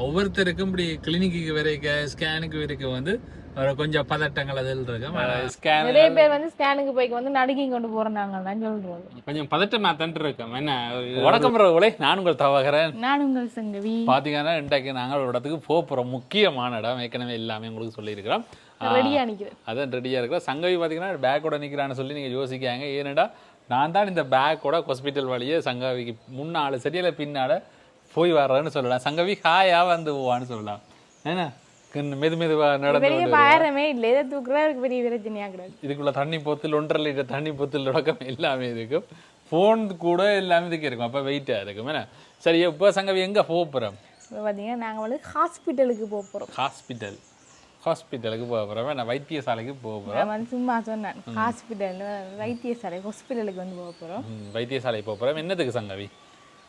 ஒவ்வொருத்தருக்கும் இப்படி கிளினிக்கு வரைக்க ஸ்கேனுக்கு வரைக்க வந்து கொஞ்சம் பதட்டங்கள் அதில் இருக்கும். நிறைய பேர் வந்து ஸ்கேனுக்கு போய்க்கு வந்து நடுங்கி கொண்டு போறாங்க சொல்றது. கொஞ்சம் பதட்டமா தான் இருக்கும். என்ன வணக்கம் ரோலே, நான் உங்கள் தவகிறேன். நான் உங்கள் சங்கவி. பாத்தீங்கன்னா இன்றைக்கு நாங்கள் ஒரு இடத்துக்கு போகிறோம். முக்கியமான இடம். ஏற்கனவே எல்லாமே உங்களுக்கு சொல்லியிருக்கிறோம். ரெடியா நிக்கிறேன். அதான் ரெடியா இருக்கிறேன். சங்கவி பாத்தீங்கன்னா பேக்கோட நிக்கிறான்னு சொல்லி நீங்க யோசிக்காங்க. ஏன்னடா நான் தான் இந்த பேக்கோட ஹாஸ்பிட்டல் வழியே சங்கவிக்கு முன்னால சரியில்லை பின்னால போய் வர்றேன்னு சொல்லலாம். சங்கவி ஹாயா வந்து போவான்னு சொல்லலாம். ஏன்னா மெதுவா நடந்து பாரமே இல்லை, இதை தூக்குறதுக்கு பெரிய பிரச்சனையா கிடையாது. இதுக்குள்ள தண்ணி போத்தில் 1.5 லிட்டர் தண்ணி போத்தில் தொடக்கம் எல்லாமே இருக்கும். ஃபோன் கூட எல்லாமே இதுக்கு இருக்கும். அப்போ வெயிட்டாக இருக்கும். ஏன்னா சரி, இப்போ சங்கவி எங்கே போகிறோம்? இப்போ பார்த்தீங்கன்னா நாங்கள் வந்து ஹாஸ்பிட்டலுக்கு போகிறோம். ஹாஸ்பிட்டலுக்கு போக போகிறோம். நான் வைத்தியசாலைக்கு போக போகிறோம். வந்து சும்மா சொன்னேன் ஹாஸ்பிட்டல் ஹாஸ்பிட்டலுக்கு வந்து போக போகிறோம். வைத்தியசாலை போக போகிறோம். என்னதுக்கு சங்கவி?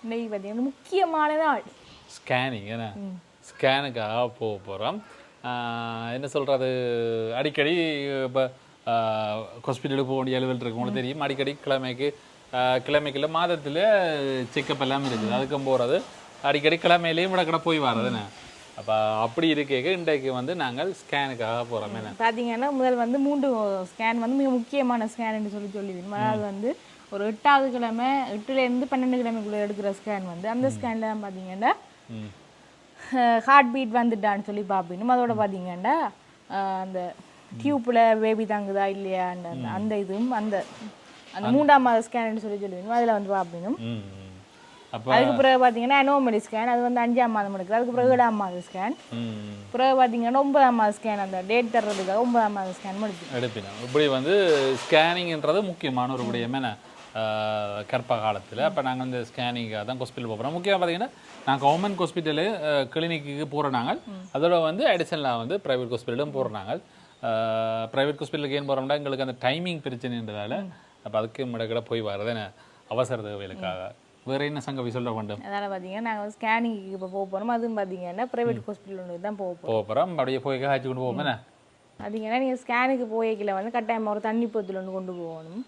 இன்னைக்கு பார்த்தீங்கன்னா முக்கியமான நாள் ஸ்கேனிங். ஏன்னா ஸ்கேனுக்காக போக போகிறோம். என்ன சொல்கிறது, அடிக்கடி இப்போ ஹாஸ்பிட்டலுக்கு போக வேண்டிய அலுவல் இருக்கு, உங்களுக்கு தெரியும். அடிக்கடி கிழமைக்குள்ள மாதத்தில் செக்கப் எல்லாம் இருக்குது. அதுக்கும் போகிறது அடிக்கடி கிழமையிலேயும் விடக்கடை போய் வர்றதுன்னு. அப்போ அப்படி இருக்க இன்றைக்கு வந்து நாங்கள் ஸ்கேனுக்காக போகிறோம். என்ன பார்த்தீங்கன்னா முதல் வந்து 3 ஸ்கேன் வந்து மிக முக்கியமான ஸ்கேன்னு சொல்லிடுவோம். அதாவது வந்து ஒரு 8வது கிழமை 8லேருந்து 12 கிழமைக்குள்ளே எடுக்கிற ஸ்கேன் வந்து அந்த ஸ்கேனில் தான் பார்த்தீங்கன்னா ஹார்ட் பீட் வந்துட்டான்னு சொல்லி பார்ப்போம். அதோட பார்த்தீங்கன்னா அந்த டியூப்பில் பேபி தாங்குதா இல்லையான்ற அந்த இதுவும் அந்த 3ஆம் மாத ஸ்கேன்னு சொல்லுவோம். அதில் வந்து பார்ப்போம். அதுக்கு பிறகு பார்த்தீங்கன்னா அனோமலி ஸ்கேன், அது வந்து 5ஆம் மாதம் எடுக்குது. அதுக்கு பிறகு 7ஆம் மாத ஸ்கேன், பிறகு பார்த்தீங்கன்னா 9ஆம் மாத ஸ்கேன், அந்த டேட் தர்றதுக்காக 9ஆம் மாத ஸ்கேன் எடுப்பீங்க. இப்படி வந்து ஸ்கேனிங்ன்றது முக்கியமான ஒரு விடயம். என்ன கர்ப்ப காலத்தில் அப்போ நாங்கள் இந்த ஸ்கேனிங்காக தான் ஹாஸ்பிட்டல் போகிறோம். முக்கியமாக பார்த்தீங்கன்னா நாங்கள் கவர்மெண்ட் ஹாஸ்பிட்டலு கிளினிக்கு போகிற நாங்கள் அதோட வந்து அடிஷனலாக வந்து ப்ரைவேட் ஹாஸ்பிட்டலும் போகிற நாங்கள். ப்ரைவேட் ஹாஸ்பிட்டலுக்கு ஏன் போகிறோம்னா எங்களுக்கு அந்த டைமிங் பிரச்சனைன்றதால அப்போ அதுக்கு முடக்கிட போய் வர்றது என்ன அவசர தேவைகளுக்காக. வேறு என்ன சங்கவி சொல்ல வேண்டும்? அதனால் பார்த்தீங்கன்னா நாங்கள் ஸ்கேனிங்க்கு இப்போ போக போகிறோம். அதுவும் பார்த்தீங்கன்னா ப்ரைவேட் ஹாஸ்பிட்டல் தான் போக போகிறோம். அப்படியே போய் காய்ச்சி கொண்டு போவோம். என்ன பார்த்தீங்கன்னா நீங்கள் ஸ்கேனுக்கு போய்க்கல வந்து கட்டாயமாக ஒரு தண்ணி போத்தில் ஒன்று கொண்டு போகணும்.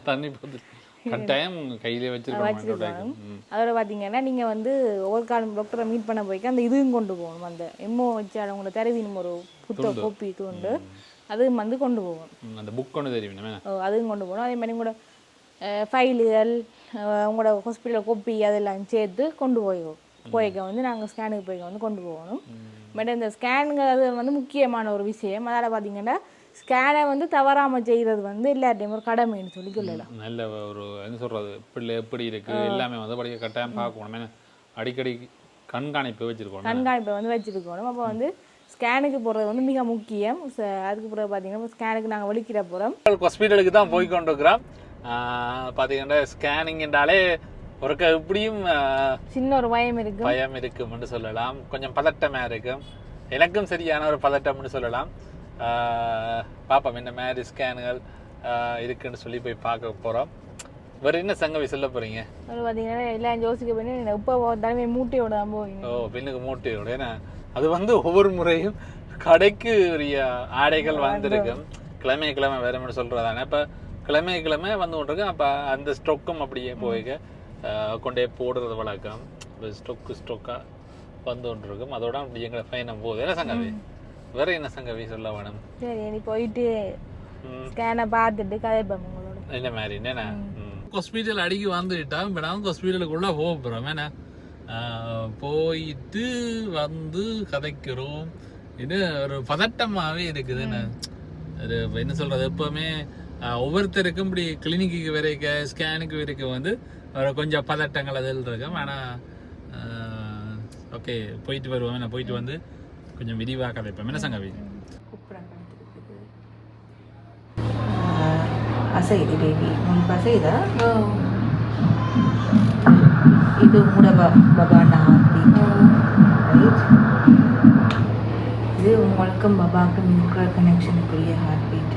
தண்ணி போத்தில் கட்டாயம் கையிலே வச்சிருக்கோம். அதோட பார்த்தீங்கன்னா நீங்கள் வந்து ஒவ்வொரு காலம் டாக்டரை மீட் பண்ண போய்க்க அந்த இதுவும் கொண்டு போகணும். அந்த எம்ஓ வச்சு அவங்களோட தெரவினும் ஒரு கோப்பி உண்டு, அதுவும் வந்து கொண்டு போகணும். அந்த புக் கொண்டு தெரியும், அதுவும் கொண்டு போகணும். அதே மாதிரி உங்களோட ஃபைலுகள், உங்களோட ஹாஸ்பிட்டல் கோப்பி அதெல்லாம் சேர்த்து கொண்டு போய்க்க வந்து நாங்கள் ஸ்கேனுக்கு போய்க்க வந்து கொண்டு போகணும். பட் இந்த ஸ்கேனுங்கிறது வந்து முக்கியமான ஒரு விஷயம். அதால் பார்த்தீங்கன்னா ஸ்கேனை வந்து தவறாமல் செய்கிறது வந்து எல்லாத்தையும் ஒரு கடமைன்னு சொல்லலாம். நல்ல ஒரு என்ன சொல்கிறது, பிள்ளை எப்படி இருக்குது எல்லாமே வந்து படிக்க கட்டாயம் பார்க்கணும். அடிக்கடி கண்காணிப்பை வந்து வச்சுருக்கணும். அப்போ வந்து ஸ்கேனுக்கு போகிறது வந்து மிக முக்கியம். அதுக்கு பிறகு பார்த்தீங்கன்னா ஸ்கேனுக்கு நாங்கள் வலிக்கிற போகிறோம். ஹாஸ்பிட்டலுக்கு தான் போய் கொண்டிருக்கிறோம். பார்த்தீங்கன்னா ஸ்கேனிங் என்றாலே ஒரு எப்படியும் சின்ன ஒரு பயம் இருக்கும்னு சொல்லலாம். கொஞ்சம் பதட்டமாக இருக்கும். எனக்கும் சரியான ஒரு பதட்டம்னு சொல்லலாம். பார்ப்போம் என்ன மாதிரி ஸ்கேனுகள் இருக்குன்னு சொல்லி போய் பார்க்க போகிறோம். வேறு என்ன சங்கவி சொல்ல போகிறீங்க? பார்த்தீங்கன்னா எல்லாம் யோசிக்க பண்ணி இப்போ தலைமை மூட்டையோட போவீங்க. பெண்ணுக்கு மூட்டையோட. ஏன்னா அது வந்து ஒவ்வொரு முறையும் கடைக்கு உரிய ஆடைகள் வந்திருக்கும். கிழமை வேற மாதிரி சொல்கிறதானே. இப்போ கிழமை வந்து கொண்டிருக்கும். அப்போ அந்த ஸ்டொக்கும் அப்படியே போய்க்க கொண்டே போடுறது வழக்கம். ஸ்டொக்காக வந்து கொண்டிருக்கும். அதோட அப்படி எங்களை பயணம் போகுது. என்ன சங்கவி? வேற என்ன சங்கவி சொல்ல வேணும்? சரி, நீ போயிட்டு ஸ்கேனை பார்த்துட்டு கதைப்போம் உங்களோட. என்ன மாதிரி என்ன ஹாஸ்பிட்டல் அடிக்கி வந்துட்டா இப்போ நாங்கள் ஹாஸ்பிட்டலுக்குள்ளே போக போகிறோம். ஏன்னா போயிட்டு வந்து கதைக்கிறோம். இது ஒரு பதட்டமாகவே இருக்குது. என்ன சொல்கிறது, எப்போவுமே ஒவ்வொருத்தருக்கும் இப்படி கிளினிக்கு வரைக்க ஸ்கேனுக்கு வரைக்க வந்து கொஞ்சம் பதட்டங்கள் அதில் இருக்கும். ஆனால் ஓகே, போயிட்டு வருவோம். நான் போயிட்டு வந்து கொஞ்சம் விரிவாக கதைப்போம். என்ன சங்கவி? அசைது பேபி உங்களுக்கு அசைதா? இது உங்களோட பபானா ரைட்? இது உங்களுக்கும் பபாவுக்கும் இருக்கிற கனெக்ஷனுக்குரிய ஹார்ட் பீட்.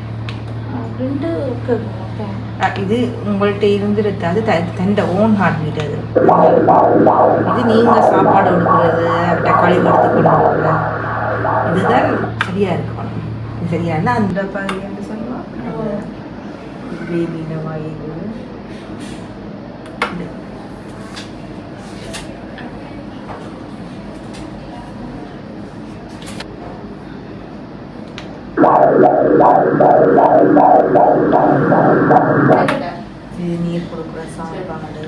இது உங்கள்கிட்ட இருந்துருது, அது தன்னோட ஓன் ஹார்ட் பீட். அது இது நீங்கள் சாப்பாடு கொடுக்குறது, தக்காளி எடுத்துக்கொண்டு இதுதான் சரியாக இருக்கணும். இது சரியா இருந்தால் அந்த பாதின்னு சொல்லுவாங்க. பேபியில் வாயில் இது நீர் கொடுக்குற சாப்பாடு.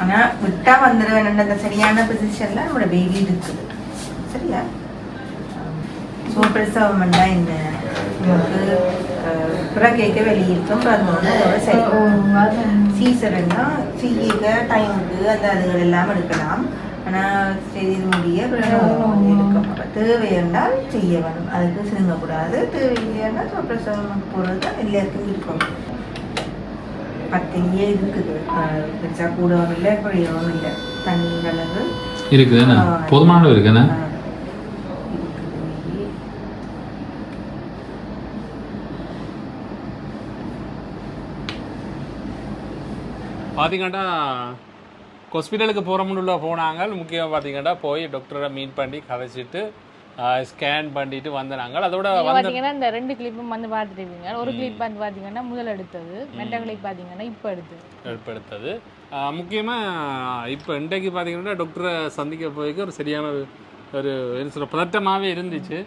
ஆனா விட்டா வந்துட வேணும். அந்த சரியான பொசிஷன்ல நம்மளோட பேபி இருக்குது. சரியா? பிரசவம்னா என்ன, நமக்கு கேட்க வெளியிருக்கும் அதோட சரி. சீசர்னா செய்ய டைமுக்கு அந்த அதுகள் எல்லாம் எடுக்கலாம். ஆனால் செய்து முடிய இருக்கும். தேவை என்றால் செய்ய வேணும், அதுக்கு சிறுங்கக்கூடாது. தேவை இல்லைன்னா பிரசவம் போகிறது தான் எல்லாருக்கும் இருக்கும். பத்திரியே இருக்குது, பெருசா கூடவும் இல்லை குறையவும் இல்லை. தண்ணி அளவு இருக்குதுண்ணா, போதுமான இருக்குண்ணா. பார்த்தீங்கன்னா ஹாஸ்பிட்டலுக்கு போகிறோம்னு போனாங்க. முக்கியமாக பார்த்தீங்கன்னா போய் டாக்டரை மீட் பண்ணி கதைச்சிட்டு ஸ்கேன் பண்ணிட்டு வந்தாங்க. அதோட பார்த்தீங்கன்னா இந்த 2 கிளிப்பும் வந்து பார்த்துருப்பீங்க. ஒரு கிளிப் வந்து பார்த்தீங்கன்னா முதல் எடுத்தது, மெட்ட கிளிப் பார்த்தீங்கன்னா இப்போ எடுத்தது. முக்கியமாக இப்போ இன்றைக்கு பார்த்தீங்கன்னா டாக்டரை சந்திக்க போய்க்கு ஒரு சரியான ஒரு என்ன சொல்கிற பதட்டமாகவே இருந்துச்சு.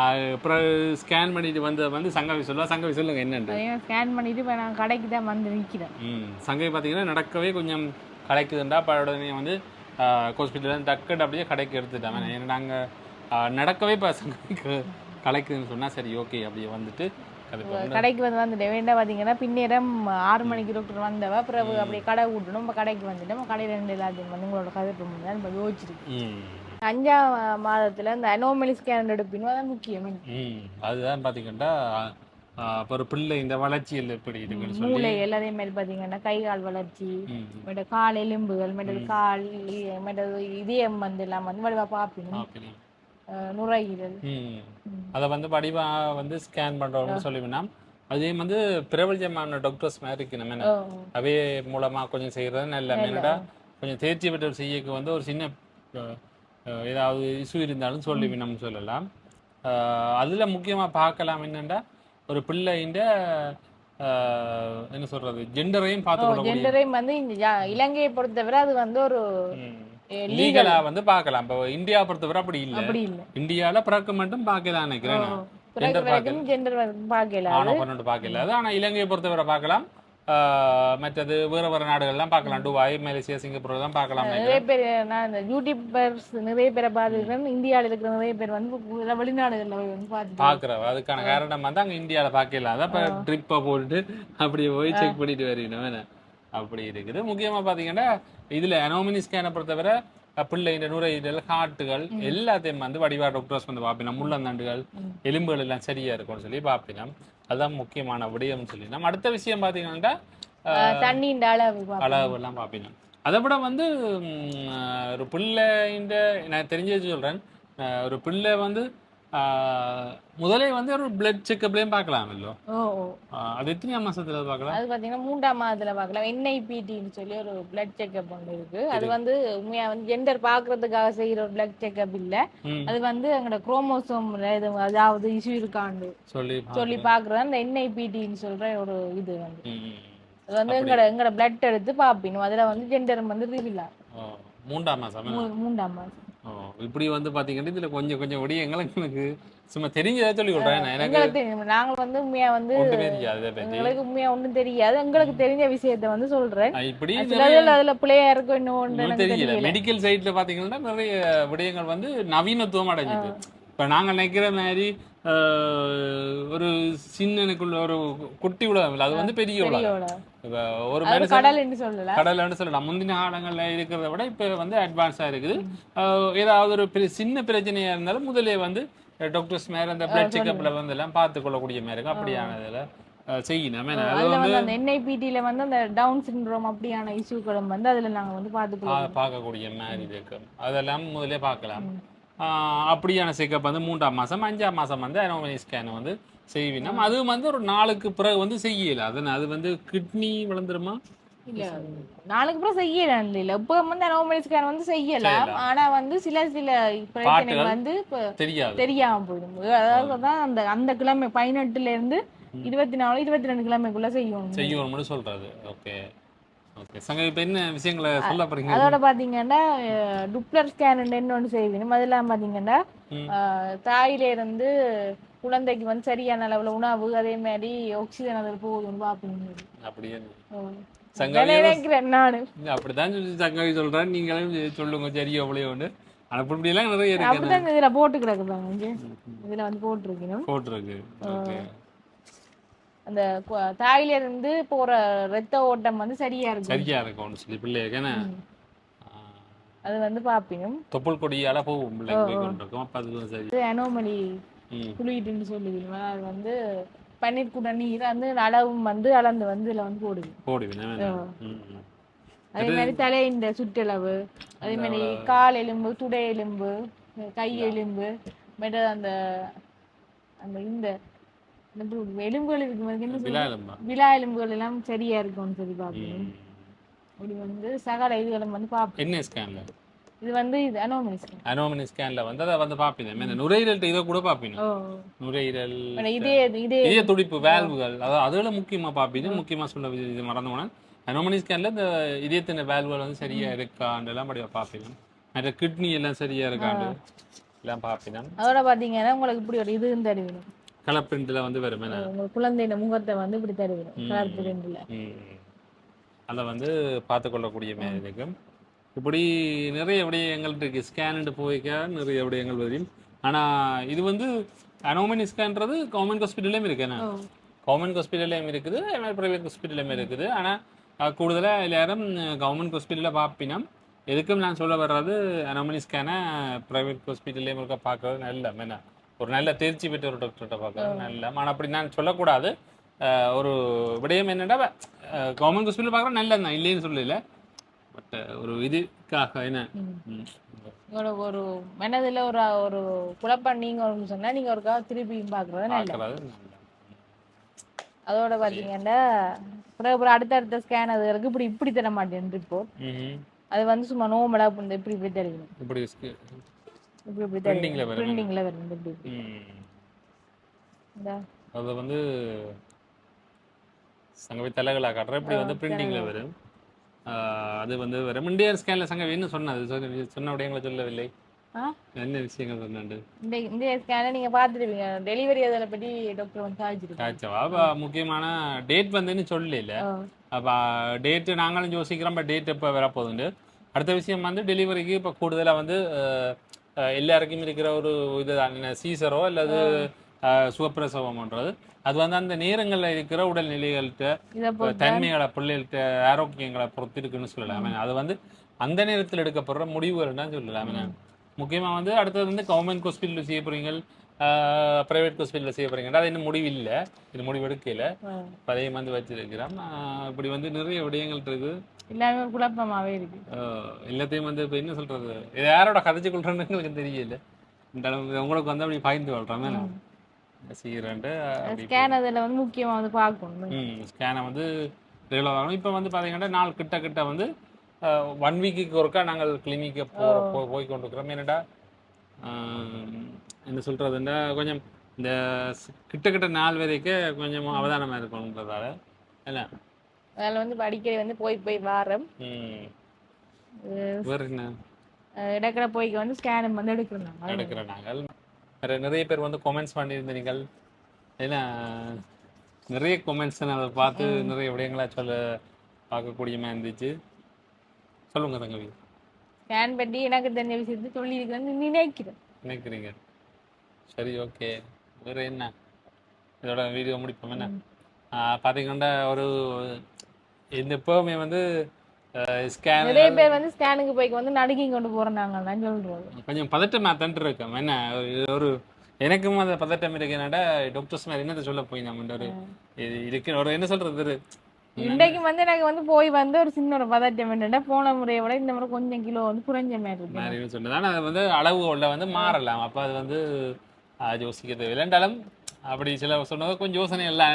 அப்புறம் ஸ்கேன் பண்ணிட்டு வந்து சங்கவி சொல்லுங்க என்னென்று. ஸ்கேன் பண்ணிட்டு இப்போ நான் கடைக்கு தான் வந்து நிற்கிறேன். சங்கவி பார்த்தீங்கன்னா நடக்கவே கொஞ்சம் கலைக்குதுண்டா. அப்போ உடனே வந்து ஹாஸ்பிட்டல் டக்குன்னு அப்படியே கடைக்கு எடுத்துட்டாங்க. ஏன்னா நாங்கள் நடக்கவே இப்போ சங்கவிக்கு கலைக்குதுன்னு சொன்னால் சரி ஓகே அப்படியே வந்துட்டு கடைக்கு வந்துட்டேன். வேண்டாம் பார்த்தீங்கன்னா பின்னேரம் 6 மணிக்கு டாக்டர் வந்தவ பிறகு அப்படியே கடை விட்டணும். இப்போ கடைக்கு வந்துட்டோம். கடையில் 2 எல்லாத்தையும் வந்து உங்களோட கதை தான் இப்போ யோசிச்சிருக்கு. 5ஆம் மாதத்துல இந்த அனோமலி ஸ்கேன் எடுப்பினோம், அதான் முக்கியம். அதுதான் பார்த்தீங்கன்னா ஒரு பிள்ளை இந்த வளர்ச்சியில் எப்படி இருக்குன்னு சொல்லி மூளை எல்லாத்தையும் மாதிரி பார்த்தீங்கன்னா கை கால் வளர்ச்சி, மற்ற கால் எலும்புகள், மற்றது கால், மற்றது இதயம் வந்து எல்லாம் வந்து வடிவா பார்ப்பீங்க. நுரையீரல் அதை வந்து வடிவா வந்து ஸ்கேன் பண்றோம்னு சொல்லிவினா அதே வந்து பிரபலமான டாக்டர்ஸ் மாதிரி இருக்கு. நம்ம அவே மூலமா கொஞ்சம் செய்யறது நல்ல. என்னடா கொஞ்சம் தேர்ச்சி பெற்ற செய்யக்கு வந்து ஒரு சின்ன ஏதாவது இஷ்யூ இருந்தாலும் சொல்லி நம்ம சொல்லலாம். அதில் முக்கியமாக பார்க்கலாம் என்னென்னா ஒரு பிள்ளைன்ற என்ன சொல்றது ஜெண்டரையும் பார்த்துக்கணும். ஜெண்டரையும் வந்து இலங்கையை பொறுத்தவரை அது வந்து ஒரு லீகலா வந்து பார்க்கலாம். இப்போ இந்தியா பொறுத்தவரை அப்படி இல்லை. இந்தியாவில் பிறக்க மட்டும் பார்க்கலாம் நினைக்கிறேன். பார்க்கல. ஆனா இலங்கையை பொறுத்தவரை பார்க்கலாம். மற்றது வேற நாடுகள்லாம் பார்க்கலாம். துபாய், மலேசியா, சிங்கப்பூர் தான் பார்க்கலாம். நிறைய பேர் நான் இந்த யூடியூபர்ஸ் நிறைய பேரை பார்த்துருக்கேன். இந்தியாவில் இருக்கிற நிறைய பேர் வந்து வெளிநாடுகளில் வந்து பார்க்குறோம். அதுக்கான காரணம் வந்து அங்கே இந்தியாவில் பார்க்கலாம். அதான் இப்போ ட்ரிப்பை போட்டுட்டு அப்படியே போய் செக் பண்ணிட்டு வரணும். அப்படி இருக்குது. முக்கியமாக பார்த்தீங்கன்னா இதில் அனோமலி ஸ்கேனை பொறுத்தவரை பிள்ளை இந்த நுரையீரல், ஹார்ட்டுகள் எல்லாத்தையும் வந்து வடிவா டாக்டர்ஸ் வந்து பார்ப்பினோம். முள்ளந்தண்டுகள், எலும்புகள் எல்லாம் சரியா இருக்கும்னு சொல்லி பார்ப்பினோம். அதுதான் முக்கியமான விடயம் சொல்லி நம்ம அடுத்த விஷயம் பார்த்தீங்கன்னா தண்ணியின் அளவு எல்லாம் பார்ப்பினோம். அதை விட வந்து ஒரு பிள்ளைன்ற நான் தெரிஞ்சு சொல்றேன். ஒரு பிள்ளை வந்து முதலே வந்து ஒரு பிளட் செக்கப்லயும் பார்க்கலாம் இல்லோ. அது எத்தனை மாசத்துல பார்க்கலாம்? அது பாத்தீங்கன்னா 3ஆம் மாதத்துல பார்க்கலாம். NIPTன்னு சொல்லி ஒரு பிளட் செக்கப் ஒன்று இருக்கு. அது வந்து உண்மையா வந்து ஜெண்டர் பாக்குறதுக்காக செய்யற ஒரு பிளட் செக்கப் இல்ல. அது வந்து எங்களோட குரோமோசோம்ல அதாவது இஷ்யூ இருக்கான்னு சொல்லி பாக்குறது அந்த NIPTன்னு சொல்ற ஒரு இது வந்து அது வந்து எங்களோட பிளட் எடுத்து பாப்பினும். அதுல வந்து ஜெண்டர் வந்து ரிவீல் ஆகும். 3ஆம் மாசம். இப்படி வந்து பாத்தீங்கன்னா இதுல கொஞ்சம் விடயங்கள் எனக்கு சும்மா தெரிஞ்சதை சொல்லி கொடுறேன். நாங்க வந்து உண்மையா வந்து எங்களுக்கு உண்மையா ஒண்ணும் தெரியாது. எங்களுக்கு தெரிஞ்ச விஷயத்த வந்து சொல்றேன். இப்படி அதுல பிள்ளையா இருக்கும் இன்னும் தெரியல. மெடிக்கல் சைட்ல பாத்தீங்கன்னா நிறைய விடயங்கள் வந்து நவீனத்துவம் அடைஞ்சிது. இப்ப நாங்க நினைக்கிற மாதிரி ஒரு சின்னனுக்குள்ள ஒரு குட்டி உலகம் அது வந்து பெரிய உலகம். ஒரு கடல்னு சொல்லலாம். முந்தின காலங்கள்ல இருக்கிறத விட இப்ப வந்து அட்வான்ஸா இருக்குது. ஏதாவது ஒரு சின்ன பிரச்சனையா இருந்தாலும் முதலே வந்து டாக்டர்ஸ் மேல அந்த பிளட் செக்அப்ல வந்து எல்லாம் பார்த்து கொள்ளக்கூடிய மாதிரி இருக்கும். அப்படியானதுல செய்யணும். NIPTல வந்து அந்த டவுன் சிண்ட்ரோம் அப்படியான இஷ்யூக்களும் வந்து அதுல நாங்க வந்து பார்க்கக்கூடிய மாதிரி இருக்கும். அதெல்லாம் முதலே பார்க்கலாம். அப்படியான செக்கப் வந்து 3ஆம் மாசம் 5ஆம் மாசம் வந்து அனோமலி ஸ்கேன் வந்து செய்வினோம். அது வந்து ஒரு நாளுக்கு பிறகு வந்து செய்யல. அது வந்து கிட்னி வளர்ந்துருமா இல்ல நாளுக்கு பிறகு செய்யலாம் இல்ல. இப்போ வந்து அனோமலி ஸ்கேன் வந்து செய்யலாம். ஆனா வந்து சில பிரச்சனைகள் வந்து தெரியாம போயிடும். அதாவது தான் அந்த கிழமை 18ல இருந்து 24 22 கிழமைக்குள்ள செய்யணும்னு சொல்றது. ஓகே ஓகே சங்க இப்போ என்ன விஷயங்களை சொல்ல போறீங்க? அதோட பாத்தீங்கன்னா டுப்ளர் ஸ்கேன் இன்னொன்று செய்யணும். அதெல்லாம் பாத்தீங்கன்னா தாயில இருந்து குழந்தைக்கு வந்து சரியான அளவுல உணவு, அதே மாதிரி ஆக்சிஜன் அதில் போகுதுன்னு பாப்பீங்க. அப்படியே நினைக்கிறேன் நானு அப்படிதான் சங்கவி சொல்றேன், நீங்களும் சொல்லுங்க சரி அவ்வளோ ஒன்று. ஆனா இப்படி எல்லாம் நிறைய இருக்கு. அப்படிதான் இதுல போட்டு கிடக்குதாங்க, இதுல வந்து போட்டிருக்கு. அந்த தாயில இருந்து போற ரத்த ஓட்டம் வந்து சரியா இருக்கும் சொல்லி பிள்ளைங்க அது வந்து பாப்பினும் தொப்புள் கொடியால போகும் பிள்ளைங்க போய் கொண்டிருக்கும். அப்ப அது சரி அனோமலி குளிட்டுன்னு சொல்லுவீங்க. அது வந்து பன்னீர் கூட நீர் வந்து அளவும் வந்து அளந்து வந்து இதுல வந்து போடுவீங்க. அதே மாதிரி தலையின் சுற்றளவு, அதே மாதிரி கால் எலும்பு, துடை எலும்பு, கை எலும்பு, மற்ற அந்த அந்த இந்த எலும்புகள் இருக்கு, விழா எலும்புகள் எல்லாம் சரியா இருக்கும்னு சொல்லி பாப்பீங்க. அப்படி வந்து சகல இதுகளும் வந்து பாப்போம். என்ன ஸ்கேன்ல இது வந்து இது அனோமலி ஸ்கேன்ல வந்து அதை வந்து பாப்பீங்க. நுரையீரல் இதை கூட பாப்பீங்க. நுரையீரல், இதய துடிப்பு, வேல்வுகள், அதாவது அதுல முக்கியமா பாப்பீங்க. முக்கியமா சொல்ல இது மறந்து போனேன். அனோமலி ஸ்கேன்ல இந்த இதயத்தின் வேல்வுகள் வந்து சரியா இருக்காண்டு எல்லாம் படிவா பாப்பீங்க. மற்ற கிட்னி எல்லாம் சரியா இருக்காண்டு எல்லாம் பாப்பீங்க. அதோட பாத்தீங்கன்னா உங்களுக்கு இப்படி ஒரு இது தருவீங்க, கலர் பிரிண்ட்ல வந்து வரும். உங்க குழந்தையோட முகத்தை வந்து இப்படி தருவீங்க கலர் பிரிண்ட்ல. அதை வந்து பார்த்து கொள்ளக்கூடிய மாதிரி இருக்கும். இப்படி நிறைய விடயங்கள் இருக்கு. ஸ்கேனு போய்க்க நிறைய விடயங்கள் வரையும். ஆனால் இது வந்து அனோமலி ஸ்கேன்றது கவர்மெண்ட் ஹாஸ்பிட்டல்லையும் இருக்கு. ஏன்னா கவர்மெண்ட் ஹாஸ்பிட்டல்லையும் இருக்குது, ப்ரைவேட் ஹாஸ்பிட்டல்லையும் இருக்குது. ஆனால் கூடுதலாக எல்லாரும் கவர்மெண்ட் ஹாஸ்பிட்டலில் பார்ப்பினா, எதுக்கும் நான் சொல்ல வர்றது அனோமலி ஸ்கேனை ப்ரைவேட் ஹாஸ்பிட்டல்லையும் இருக்க பார்க்கறது நல்ல என்ன ஒரு நல்ல தேர்ச்சி பெற்ற ஒரு டாக்டர்கிட்ட பார்க்கறது நல்ல. ஆனால் அப்படி நான் சொல்லக்கூடாது. ஒரு விடயம் என்னென்னா கவர்மெண்ட் ஹாஸ்பிட்டல் பார்க்குறோம் நல்ல தான், இல்லைன்னு சொல்லல. பட் ஒரு இதுக்காக என்ன ஒரு மனதில் ஒரு ஒரு குழப்பம் நீங்க சொன்னா நீங்க ஒருக்கா திருப்பியும் பார்க்கறது நல்லது. அதோட பார்த்தீங்கன்னா அடுத்தடுத்த ஸ்கேன் அது இருக்கு. இப்படி தர மாட்டேன் ரிப்போர்ட். அது வந்து சும்மா நோமலா இப்படி தெரியும். இப்படி பிரிண்டிங்ல வருது. அது வந்து சங்கவி தலைகளா காட்டுற இப்படி வந்து பிரிண்டிங்ல வரும். அது வந்து ரெமண்டியர் ஸ்கேன்ல சங்கவி என்ன சொன்னது சொன்ன விடயங்களை சொல்லவில்லை. என்ன விஷயங்கள் சொன்னாண்டு இந்த ஸ்கேனை நீங்க பார்த்துருப்பீங்க. டெலிவரி அதில் பற்றி டாக்டர் வந்து காய்ச்சவா முக்கியமான டேட் வந்துன்னு சொல்லல. அப்போ டேட்டு நாங்களும் யோசிக்கிறோம். பட் டேட் எப்போ வரப்போகுதுண்டு. அடுத்த விஷயம் வந்து டெலிவரிக்கு இப்போ கூடுதலாக வந்து எல்லாருக்கும் இருக்கிற ஒரு இது சீசரோ அல்லது சுகப்பிரசவம்ன்றது அது வந்து அந்த நேரங்களில் இருக்கிற உடல்நிலைகள்கிட்ட தன்மைகளை பிள்ளைகள்கிட்ட ஆரோக்கியங்களை பொறுத்து இருக்குன்னு சொல்லலாம். அது வந்து அந்த நேரத்தில் எடுக்கப்படுற முடிவுகள் தான் சொல்லலாம். முக்கியமாக வந்து அடுத்தது வந்து கவர்மெண்ட் ஹாஸ்பிட்டலில் செய்ய போறீங்க, ப்ரைவேட் ஹாஸ்பிட்டலில் செய்ய போறீங்க. அது இன்னும் முடிவு இல்லை, இது முடிவு எடுக்கல. பழைய வந்து வச்சிருக்கிறோம். இப்படி வந்து நிறைய விடயங்கள் இருக்குது. எல்லாமே குழப்பமாகவே இருக்கு. எல்லாத்தையும் வந்து இப்போ என்ன சொல்றது, இது யாரோட கதைச்சு கொள்றேன்னு எனக்கு தெரியல. இந்த உங்களுக்கு வந்து அப்படி பாய்ந்து கொள்றேன் ஸ்கேன் அதில் வந்து முக்கியமாக வந்து பார்க்கணும். ஸ்கேனை வந்து ரெகுலர் ஆகணும். இப்போ வந்து பார்த்தீங்கன்னா நாள் கிட்ட வந்து 1 வீக்குக்கு ஒருக்கா நாங்கள் கிளினிக்கு போய் கொண்டிருக்கிறோம். என்னடா என்ன சொல்கிறதுண்டா கொஞ்சம் இந்த கிட்ட நாள் வரைக்கும் கொஞ்சம் அவதானமாக இருக்கணுன்றதால என்ன அதில் வந்து அடிக்கடி வந்து போய் வாரம் வேறு என்ன இடக்கிற போய்க்கு வந்து ஸ்கேன் வந்து எடுக்கிறோம் நாங்கள். நிறைய பேர் வந்து கமெண்ட்ஸ் பண்ணியிருந்தீங்கள். ஏன்னா நிறைய கமெண்ட்ஸ் அதை பார்த்து நிறைய விடயங்களா பார்க்கக்கூடியமா இருந்துச்சு. சொல்லுங்க தங்கவி. ஸ்கேன் பண்ணி எனக்கு தெரிஞ்ச விஷயத்தை சொல்லியிருக்கிறேன்னு நினைக்கிறீங்க. சரி ஓகே. வேறு என்ன இதோட வீடியோ முடிப்போம். என்ன பார்த்தீங்கன்னா ஒரு இந்த எப்பவுமே வந்து ஸ்கேன் நிறைய பேர் வந்து ஸ்கேனுக்கு போய்க்கு வந்து நடுங்கி கொண்டு போறாங்க. நான் சொல்றேன் கொஞ்சம் பதட்டமா தண்டு இருக்கோம். என்ன ஒரு எனக்கும் அந்த பதட்டம் இருக்கு. என்னடா டாக்டர்ஸ் மாதிரி என்னத்தை சொல்ல போய் நம்ம ஒரு இருக்கு ஒரு என்ன சொல்றது இன்றைக்கு வந்து எனக்கு வந்து போய் வந்து ஒரு சின்ன ஒரு பதட்டம் என்னடா போன முறையை விட இந்த முறை கொஞ்சம் கிலோ வந்து குறைஞ்ச மாதிரி இருக்கு சொன்னது. ஆனால் அது வந்து அளவு உள்ள வந்து மாறலாம். அப்போ அது வந்து யோசிக்க தேவையில்லைன்றாலும் அப்படி சில சொன்னது கொஞ்சம் யோசனை இல்லை.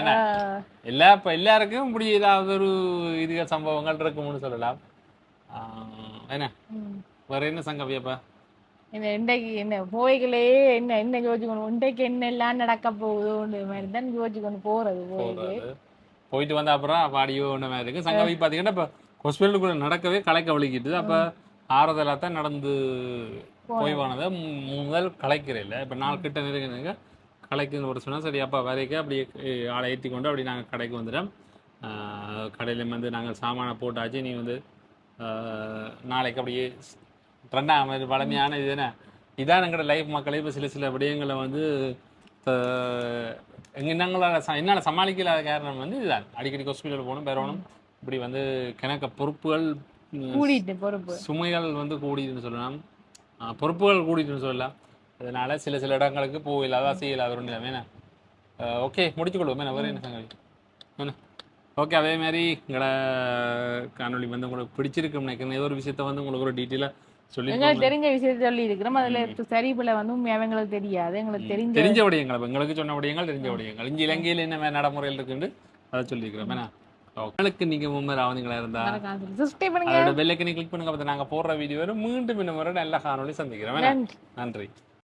இப்போ எல்லாருக்கும் இப்படி ஏதாவது ஒரு இது சம்பவங்கள் இருக்கும்னு சொல்லலாம். என்ன வேற என்ன சங்கவியப்பா இந்த இன்றைக்கு என்ன போய்களே என்ன யோசிக்கணும் இன்றைக்கு என்ன எல்லாம் நடக்க போகுதுன்ற மாதிரி தான் யோசிக்கொண்டு போறது போய்களே போயிட்டு வந்த அப்புறம் பாடியோ ஒன்று மாதிரி இருக்கு சங்கவி பார்த்தீங்கன்னா இப்போ ஹாஸ்பிட்டலுக்குள்ள நடக்கவே கலைக்க வலிக்கிட்டு அப்போ ஆறுதலாக தான் நடந்து போய் போனதை முதல் கலைக்கிறேன் இல்லை இப்போ நாள் கிட்ட நெருங்கினங்க கலைக்குன்னு ஒரு சொன்னால் சரி அப்போ வரைக்கும் அப்படியே ஆளை ஏற்றி கொண்டு அப்படி நாங்கள் கடைக்கு வந்துட்டோம் கடையில் வந்து நாங்கள் சாமானை போட்டாச்சு நீ வந்து நாளைக்கு அப்படியே ட்ரெண்டாக பழமையான இது என்ன இதான் எங்களோட லைஃப் மக்களே இப்போ சில விடயங்களை வந்து என்னால் சமாளிக்கலாத காரணம் வந்து இதுதான் அடிக்கடி ஹாஸ்பிட்டல் போகணும் பெறணும் இப்படி வந்து கிணக்க பொறுப்புகள் பொறுப்பு சுமைகள் வந்து கூடிதுன்னு சொல்லலாம் பொறுப்புகள் கூடிதுன்னு சொல்லலாம் அதனால சில இடங்களுக்கு போயில்லாதான் செய்யலாத ஒரு நிலைமை என்ன ஓகே முடிச்சுக்கொள்வோம் என்ன வேறு என்ன சங்கவி என்ன ஓகே அதே மாதிரி எங்களை காணொலி வந்து உங்களுக்கு பிடிச்சிருக்கு நினைக்கிறேன் ஏதோ ஒரு விஷயத்த வந்து உங்களுக்கு ஒரு டீட்டெயிலாக சொல்லி எங்களுக்கு தெரிஞ்ச விஷயத்த சொல்லி இருக்கிறோம் அதுல சரிபுல வந்து எங்களுக்கு தெரியாது எங்களுக்கு தெரிஞ்ச விடயங்கள் எங்களுக்கு சொன்ன விடயங்கள் தெரிஞ்ச விடயங்கள் இங்கே இலங்கையில் என்ன மாதிரி நடைமுறையில் இருக்குன்னு அதை சொல்லியிருக்கிறோம் ஏன்னா உங்களுக்கு நீங்க மும்மர் ஆவணங்களா இருந்தா அதோட பெல்லைக்கனை கிளிக் பண்ணுங்க அப்போ நாங்கள் போடுற வீடியோ மீண்டும் இன்னும் நல்ல காணொலி சந்திக்கிறோம் நன்றி